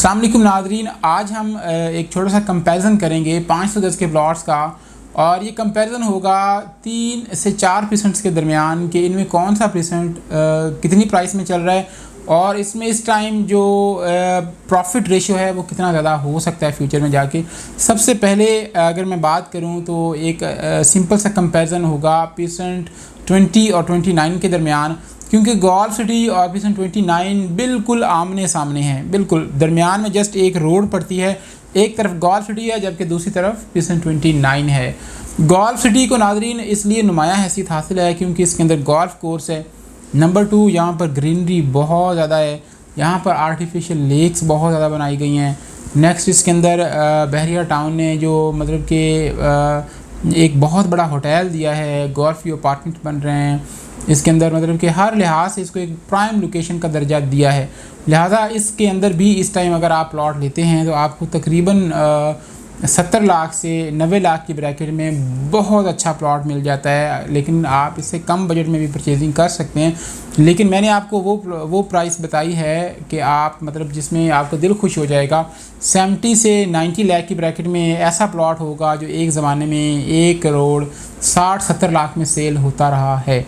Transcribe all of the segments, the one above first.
अस्सलाम वालेकुम नाज़रीन, आज हम एक छोटा सा कंपैरिजन करेंगे 500 गज़ के प्लॉट्स का। और ये कंपैरिजन होगा 3 से 4% के दरमियान कि इनमें कौन सा परसेंट कितनी प्राइस में चल रहा है और इसमें इस टाइम जो प्रॉफिट रेशियो है वो कितना ज़्यादा हो सकता है फ्यूचर में जाके। सबसे पहले अगर मैं बात करूँ तो एक सिंपल सा कंपैरिजन होगा परसेंट 20 और 29 के दरमियान, क्योंकि गोल्फ सिटी और परसेंट 29 बिल्कुल आमने सामने हैं। बिल्कुल दरमियान में जस्ट एक रोड पड़ती है, एक तरफ गोल्फ सिटी है जबकि दूसरी तरफ परसेंट 29 है। गोल्फ सिटी को नाज़रीन इसलिए नुमाया हैसियत हासिल है क्योंकि इसके अंदर गोल्फ कोर्स है। नंबर 2, यहाँ पर ग्रीनरी बहुत ज़्यादा है, यहाँ पर आर्टिफिशियल लेक्स बहुत ज़्यादा बनाई गई हैं। नेक्स्ट इसके अंदर बहरिया टाउन ने जो मतलब कि एक बहुत बड़ा होटल दिया है, गोल्फ व्यू अपार्टमेंट बन रहे हैं इसके अंदर, मतलब कि हर लिहाज से इसको एक प्राइम लोकेशन का दर्जा दिया है। लिहाजा इसके अंदर भी इस टाइम अगर आप प्लॉट लेते हैं तो आपको तकरीबन 70 लाख से 90 लाख की ब्रैकेट में बहुत अच्छा प्लॉट मिल जाता है। लेकिन आप इससे कम बजट में भी परचेजिंग कर सकते हैं। लेकिन मैंने आपको वो प्राइस बताई है कि आप मतलब जिसमें आपका दिल खुश हो जाएगा। 70 से 90 लाख की ब्रैकेट में ऐसा प्लॉट होगा जो एक ज़माने में 1 करोड़ 60-70 लाख में सेल होता रहा है।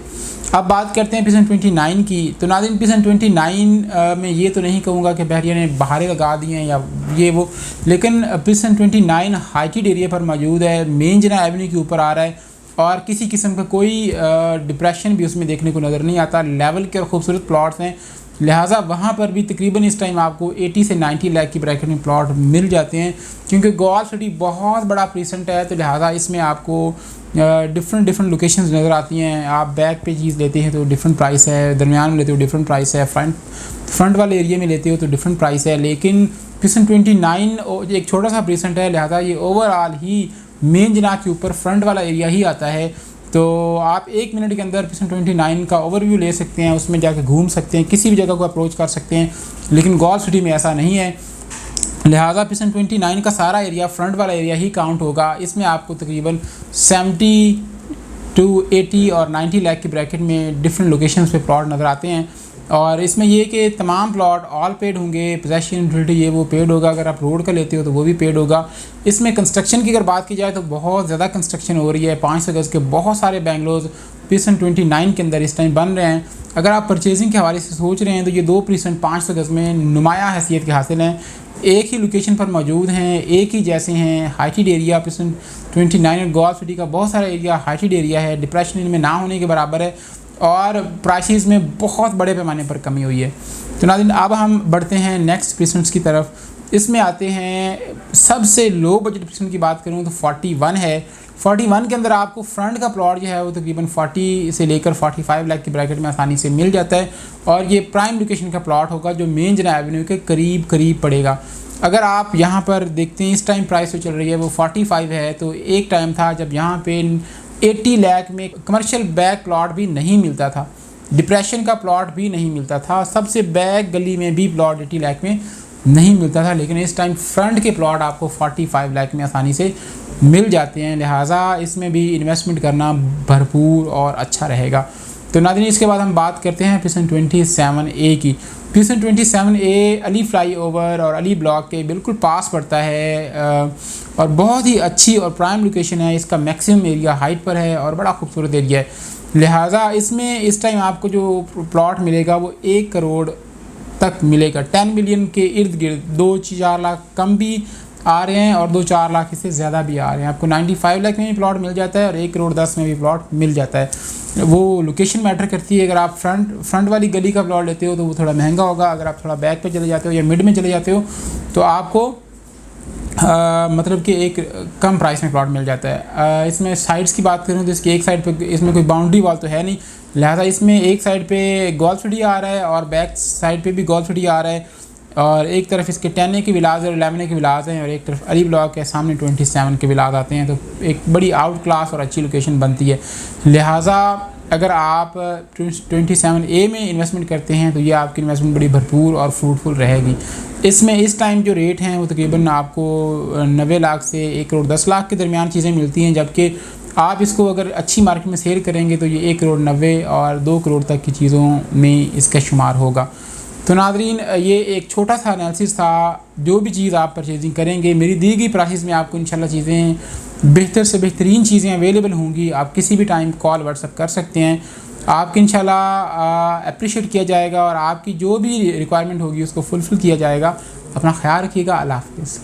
अब बात करते हैं परसेंट 29 की। तो नाज़रीन परसेंट 29 में ये तो नहीं कहूँगा कि बहरिया ने बहारें लगा दी हैं या ये वो, लेकिन परसेंट 29 हाइटेड एरिया पर मौजूद है, मेन जना एवेन्यू के ऊपर आ रहा है और किसी किस्म का कोई डिप्रेशन भी उसमें देखने को नज़र नहीं आता। लेवल के और ख़ूबसूरत प्लॉट्स हैं, लिहाजा वहाँ पर भी तकरीबन इस टाइम आपको 80 से 90 लाख की ब्रैकेट में प्लॉट मिल जाते हैं। क्योंकि गोल्फ सिटी बहुत बड़ा प्रेजेंट है तो लिहाजा इसमें आपको डिफरेंट लोकेशंस नज़र आती हैं। आप बैक पे चीज़ लेते हैं तो डिफरेंट प्राइस है, दरमियान में लेते हो डिफरेंट प्राइस है, फ्रंट वाले एरिया में लेते हो तो डिफरेंट प्राइस है। लेकिन परसेंट 29 एक छोटा सा परसेंट है, लिहाजा ये ओवरऑल ही मेन जना के ऊपर फ्रंट वाला एरिया ही आता है। तो आप 1 मिनट के अंदर परसेंट 29 का ओवरव्यू ले सकते हैं, उसमें जाके घूम सकते हैं, किसी भी जगह को अप्रोच कर सकते हैं। लेकिन गोल्फ सिटी में ऐसा नहीं है, लिहाजा परसेंट 29 का सारा एरिया फ्रंट वाला एरिया ही काउंट होगा। इसमें आपको तकरीबन 70 to 80 और 90 लाख की ब्रैकेट में डिफरेंट लोकेशंस पे प्लॉट नज़र आते हैं। और इसमें ये कि तमाम प्लॉट ऑल पेड होंगे, पोजेशन यूटिलिटी ये वो पेड होगा। अगर आप रोड का लेते हो तो वो भी पेड होगा। इसमें कंस्ट्रक्शन की अगर बात की जाए तो बहुत ज़्यादा कंस्ट्रक्शन हो रही है। 500 गज़ के बहुत सारे बेंगलोर परसेंट 29 के अंदर इस टाइम बन रहे हैं। अगर आप परचेजिंग के हवाले से सोच रहे हैं तो ये 2% 500 गज़ में नुमाया हैसियत के हासिल हैं, एक ही लोकेशन पर मौजूद हैं, एक ही जैसे हैं। हाइटेड एरिया परसेंट 29 और गोल्फ सिटी का बहुत सारा एरिया हाइटेड एरिया है, डिप्रेशन इनमें ना होने के बराबर है और प्राइसेस में बहुत बड़े पैमाने पर कमी हुई है। तो नाज़रीन अब हम बढ़ते हैं नेक्स्ट परसेंट्स की तरफ। इसमें आते हैं सबसे लो बजट परसेंट की बात करूँ तो 41 है। 41 के अंदर आपको फ्रंट का प्लॉट जो है वो तकरीबन 40 से लेकर 45 लाख की ब्रैकेट में आसानी से मिल जाता है और ये प्राइम लोकेशन का प्लॉट होगा जो मेन जना एवेन्यू के करीब पड़ेगा। अगर आप यहाँ पर देखते हैं इस टाइम प्राइस जो चल रही है वो 45 है, तो एक टाइम था जब यहाँ पे 80 लाख में कमर्शियल बैक प्लॉट भी नहीं मिलता था, डिप्रेशन का प्लॉट भी नहीं मिलता था, सबसे बैक गली में भी प्लॉट 80 लाख में नहीं मिलता था। लेकिन इस टाइम फ्रंट के प्लॉट आपको 45 लाख में आसानी से मिल जाते हैं। लिहाजा इसमें भी इन्वेस्टमेंट करना भरपूर और अच्छा रहेगा। तो नाज़रीन इसके बाद हम बात करते हैं परसेंट 27A की। Percent 27A Ali fly over और अली ब्लॉक के बिल्कुल पास पड़ता है और बहुत ही अच्छी और प्राइम लोकेशन है। इसका मैक्सिमम एरिया हाइट पर है और बड़ा खूबसूरत एरिया है। लिहाजा इसमें इस टाइम आपको जो प्लॉट मिलेगा वो 1 करोड़ तक मिलेगा। 10 मिलियन के इर्द गिर्द 2-4 लाख कम भी आ रहे हैं और 2-4 लाख इससे ज़्यादा भी आ रहे हैं। आपको 95 लाख में भी प्लॉट मिल जाता है और 1 करोड़ 10 में भी प्लॉट मिल जाता है। वो लोकेशन मैटर करती है। अगर आप फ्रंट वाली गली का प्लॉट लेते हो तो वो थोड़ा महंगा होगा। अगर आप थोड़ा बैक पे चले जाते हो या मिड में चले जाते हो तो आपको मतलब कि एक कम प्राइस में प्लॉट मिल जाता है। इसमें साइड्स की बात करूँ तो इसकी एक साइड पे इसमें कोई बाउंड्री वॉल तो है नहीं, लिहाजा इसमें एक साइड पे गोल्फ सिटी आ रहा है और बैक साइड पे भी गोल्फ सिटी आ रहा है और एक तरफ इसके 10A के विलाज और 11A के विलाज हैं और एक तरफ अली ब्लॉक के सामने 27 के विलाज आते हैं। तो एक बड़ी आउट क्लास और अच्छी लोकेशन बनती है। लिहाजा अगर आप 27A में इन्वेस्टमेंट करते हैं तो ये आपकी इन्वेस्टमेंट बड़ी भरपूर और फ्रूटफुल रहेगी। इसमें इस टाइम जो रेट हैं वो तकरीबन आपको 90 लाख से 1 करोड़ 10 लाख के दरमियान चीज़ें मिलती हैं, जबकि आप इसको अगर अच्छी मार्केट में सेल करेंगे तो ये 1 करोड़ 90 और 2 करोड़ तक की चीज़ों में इसका शुमार होगा। तो नादरीन, ये एक छोटा सा एनालिसिस था। जो भी चीज़ आप परचेजिंग करेंगे, मेरी दी गई प्राइस में आपको इंशाल्लाह चीज़ें बेहतर से बेहतरीन चीज़ें अवेलेबल होंगी। आप किसी भी टाइम कॉल व्हाट्सअप कर सकते हैं, आपकी इंशाल्लाह अप्रिशिएट किया जाएगा और आपकी जो भी रिक्वायरमेंट होगी उसको फुलफ़िल किया जाएगा। अपना ख्याल रखिएगा। अल्लाह हाफ़िज़।